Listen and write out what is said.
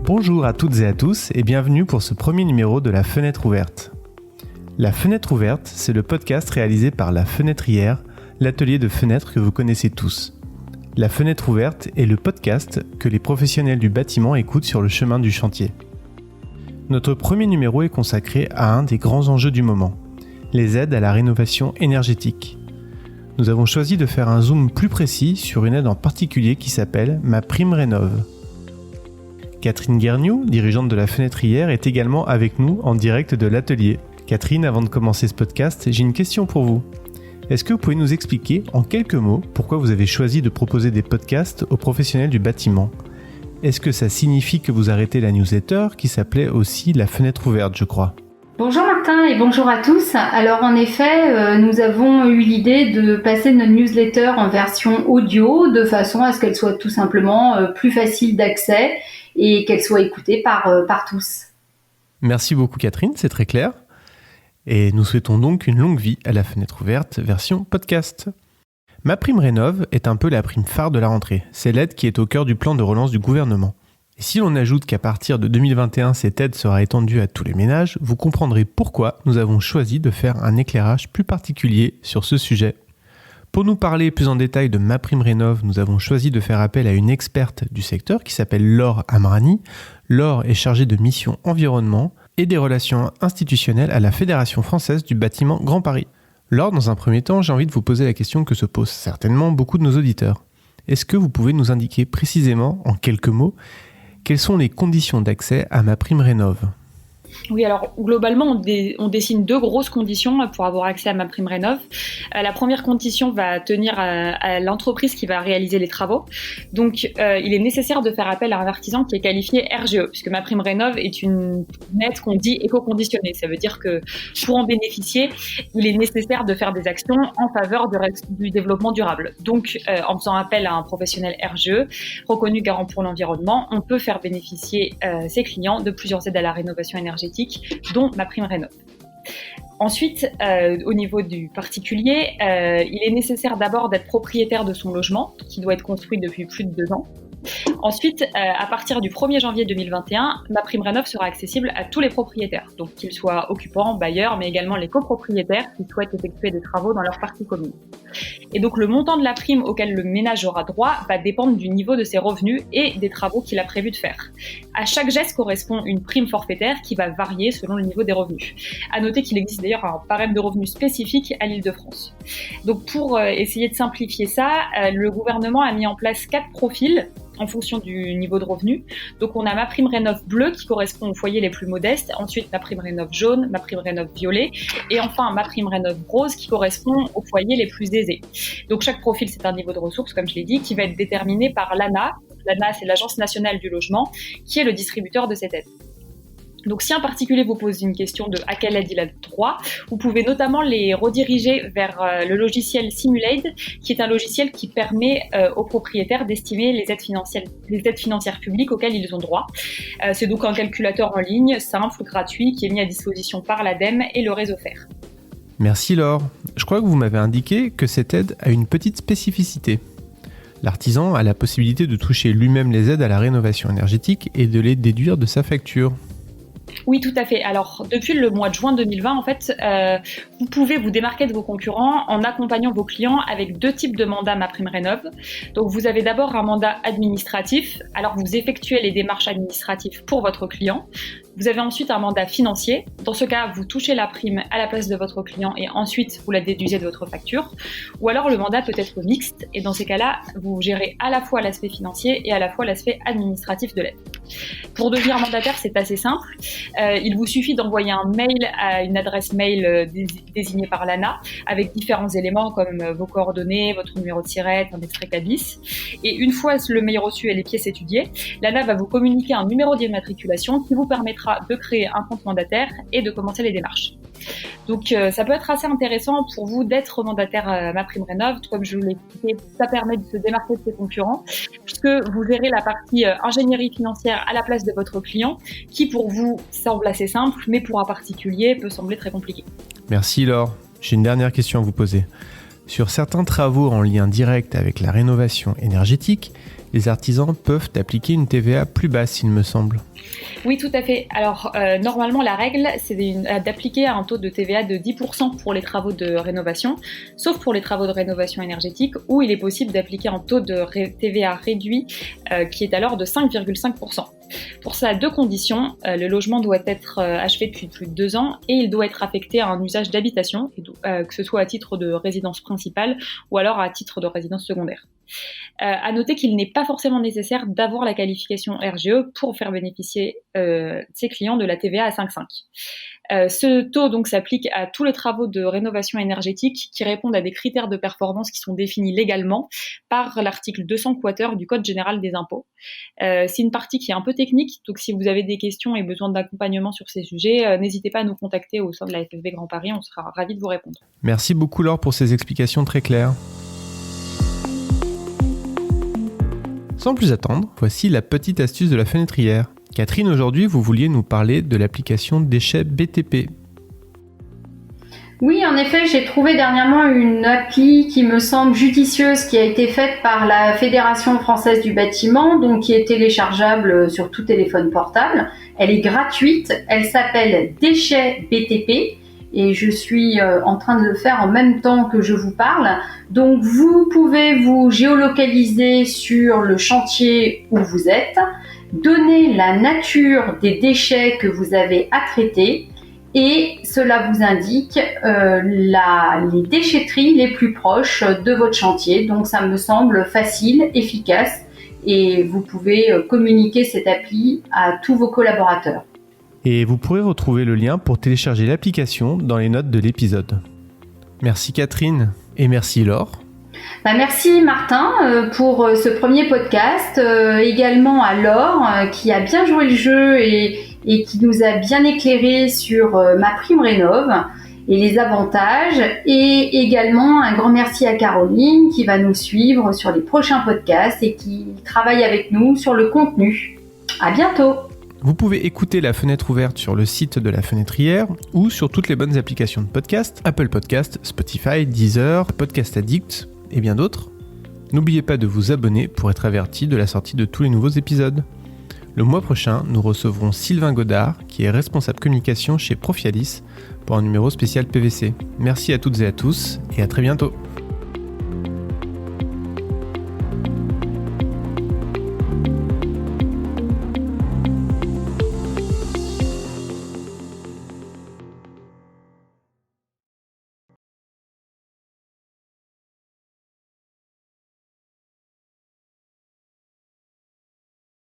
Bonjour à toutes et à tous et bienvenue pour ce premier numéro de La Fenêtre Ouverte. La Fenêtre Ouverte, c'est le podcast réalisé par La Fenêtrière, l'atelier de fenêtres que vous connaissez tous. La Fenêtre Ouverte est le podcast que les professionnels du bâtiment écoutent sur le chemin du chantier. Notre premier numéro est consacré à un des grands enjeux du moment, les aides à la rénovation énergétique. Nous avons choisi de faire un zoom plus précis sur une aide en particulier qui s'appelle MaPrimeRénov'. Catherine Guergnoux, dirigeante de La Fenêtrière, est également avec nous en direct de l'atelier. Catherine, avant de commencer ce podcast, j'ai une question pour vous. Est-ce que vous pouvez nous expliquer en quelques mots pourquoi vous avez choisi de proposer des podcasts aux professionnels du bâtiment ? Est-ce que ça signifie que vous arrêtez la newsletter qui s'appelait aussi La Fenêtre Ouverte, je crois ? Bonjour Martin et bonjour à tous. Alors en effet, nous avons eu l'idée de passer notre newsletter en version audio de façon à ce qu'elle soit tout simplement plus facile d'accès et qu'elle soit écoutée par tous. Merci beaucoup Catherine, c'est très clair. Et nous souhaitons donc une longue vie à La Fenêtre Ouverte version podcast. MaPrimeRénov' est un peu la prime phare de la rentrée. C'est l'aide qui est au cœur du plan de relance du gouvernement. Et si l'on ajoute qu'à partir de 2021, cette aide sera étendue à tous les ménages, vous comprendrez pourquoi nous avons choisi de faire un éclairage plus particulier sur ce sujet. Pour nous parler plus en détail de MaPrimeRénov', nous avons choisi de faire appel à une experte du secteur qui s'appelle Laure Amrani. Laure est chargée de mission environnement et des relations institutionnelles à la Fédération française du bâtiment Grand Paris. Laure, dans un premier temps, j'ai envie de vous poser la question que se posent certainement beaucoup de nos auditeurs. Est-ce que vous pouvez nous indiquer précisément, en quelques mots, quelles sont les conditions d'accès à MaPrimeRénov'? Oui, alors globalement, on dessine deux grosses conditions pour avoir accès à MaPrimeRénov'. La première condition va tenir à l'entreprise qui va réaliser les travaux. Donc, il est nécessaire de faire appel à un artisan qui est qualifié RGE, puisque MaPrimeRénov' est une aide qu'on dit éco-conditionnée. Ça veut dire que pour en bénéficier, il est nécessaire de faire des actions en faveur du développement durable. Donc, en faisant appel à un professionnel RGE, reconnu garant pour l'environnement, on peut faire bénéficier ses clients de plusieurs aides à la rénovation énergétique, dont MaPrimeRénov'. Ensuite, au niveau du particulier, il est nécessaire d'abord d'être propriétaire de son logement, qui doit être construit depuis plus de 2 ans. Ensuite, à partir du 1er janvier 2021, MaPrimeRénov' sera accessible à tous les propriétaires, donc qu'ils soient occupants, bailleurs, mais également les copropriétaires qui souhaitent effectuer des travaux dans leur partie commune. Et donc le montant de la prime auquel le ménage aura droit va dépendre du niveau de ses revenus et des travaux qu'il a prévu de faire. À chaque geste correspond une prime forfaitaire qui va varier selon le niveau des revenus. À noter qu'il existe d'ailleurs un barème de revenus spécifique à l'Île-de-France. Donc pour essayer de simplifier ça, le gouvernement a mis en place 4 profils en fonction du niveau de revenu. Donc on a MaPrimeRénov' bleu qui correspond aux foyers les plus modestes, ensuite MaPrimeRénov' jaune, MaPrimeRénov' violet, et enfin MaPrimeRénov' rose qui correspond aux foyers les plus aisés. Donc chaque profil, c'est un niveau de ressources, comme je l'ai dit, qui va être déterminé par l'ANA. L'ANA, c'est l'Agence nationale du logement, qui est le distributeur de cette aide. Donc si un particulier vous pose une question de à quelle aide il a droit, vous pouvez notamment les rediriger vers le logiciel Simulade, qui est un logiciel qui permet aux propriétaires d'estimer les aides financières publiques auxquelles ils ont droit. C'est donc un calculateur en ligne, simple, gratuit, qui est mis à disposition par l'ADEME et le réseau FER. Merci Laure. Je crois que vous m'avez indiqué que cette aide a une petite spécificité. L'artisan a la possibilité de toucher lui-même les aides à la rénovation énergétique et de les déduire de sa facture. Oui, tout à fait. Alors, depuis le mois de juin 2020, en fait, vous pouvez vous démarquer de vos concurrents en accompagnant vos clients avec 2 types de mandats MaPrimeRénov'. Donc, vous avez d'abord un mandat administratif. Alors, vous effectuez les démarches administratives pour votre client. Vous avez ensuite un mandat financier. Dans ce cas, vous touchez la prime à la place de votre client et ensuite vous la déduisez de votre facture. Ou alors le mandat peut être mixte et dans ces cas-là, vous gérez à la fois l'aspect financier et à la fois l'aspect administratif de l'aide. Pour devenir mandataire, c'est assez simple. Il vous suffit d'envoyer un mail à une adresse mail désignée par l'ANA avec différents éléments comme vos coordonnées, votre numéro de SIRET, un extrait CABIS. Et une fois le mail reçu et les pièces étudiées, l'ANA va vous communiquer un numéro d'immatriculation qui vous permettra de créer un compte mandataire et de commencer les démarches. Donc ça peut être assez intéressant pour vous d'être mandataire MaPrimeRénov'. Comme je vous l'ai expliqué, ça permet de se démarquer de ses concurrents puisque vous gérez la partie ingénierie financière à la place de votre client qui pour vous semble assez simple mais pour un particulier peut sembler très compliqué. Merci Laure. J'ai une dernière question à vous poser. Sur certains travaux en lien direct avec la rénovation énergétique, les artisans peuvent appliquer une TVA plus basse, il me semble. Oui, tout à fait. Alors, normalement, la règle, c'est d'appliquer un taux de TVA de 10% pour les travaux de rénovation, sauf pour les travaux de rénovation énergétique, où il est possible d'appliquer un taux de TVA réduit, qui est alors de 5,5%. Pour ça, à 2 conditions. Le logement doit être achevé depuis plus de 2 ans et il doit être affecté à un usage d'habitation, que ce soit à titre de résidence principale ou alors à titre de résidence secondaire. À noter qu'il n'est pas forcément nécessaire d'avoir la qualification RGE pour faire bénéficier ses clients de la TVA à 5,5. Ce taux donc s'applique à tous les travaux de rénovation énergétique qui répondent à des critères de performance qui sont définis légalement par l'article 200 quater du Code général des impôts. C'est une partie qui est un peu technique, donc si vous avez des questions et besoin d'accompagnement sur ces sujets, n'hésitez pas à nous contacter au sein de la FFB Grand Paris, on sera ravis de vous répondre. Merci beaucoup Laure pour ces explications très claires. Sans plus attendre, voici la petite astuce de la fenêtrière. Catherine, aujourd'hui, vous vouliez nous parler de l'application déchets BTP. Oui, en effet, j'ai trouvé dernièrement une appli qui me semble judicieuse, qui a été faite par la Fédération française du bâtiment, donc qui est téléchargeable sur tout téléphone portable. Elle est gratuite, elle s'appelle Déchets BTP. Et je suis en train de le faire en même temps que je vous parle. Donc vous pouvez vous géolocaliser sur le chantier où vous êtes, donner la nature des déchets que vous avez à traiter et cela vous indique les déchetteries les plus proches de votre chantier. Donc ça me semble facile, efficace et vous pouvez communiquer cette appli à tous vos collaborateurs. Et vous pourrez retrouver le lien pour télécharger l'application dans les notes de l'épisode. Merci Catherine et merci Laure. Merci Martin pour ce premier podcast, également à Laure qui a bien joué le jeu et qui nous a bien éclairé sur MaPrimeRénov' et les avantages, et également un grand merci à Caroline qui va nous suivre sur les prochains podcasts et qui travaille avec nous sur le contenu. À bientôt. Vous pouvez écouter La Fenêtre Ouverte sur le site de La Fenêtrière ou sur toutes les bonnes applications de podcast, Apple Podcast, Spotify, Deezer, Podcast Addict et bien d'autres. N'oubliez pas de vous abonner pour être averti de la sortie de tous les nouveaux épisodes. Le mois prochain, nous recevrons Sylvain Godard, qui est responsable communication chez Profialis, pour un numéro spécial PVC. Merci à toutes et à tous et à très bientôt.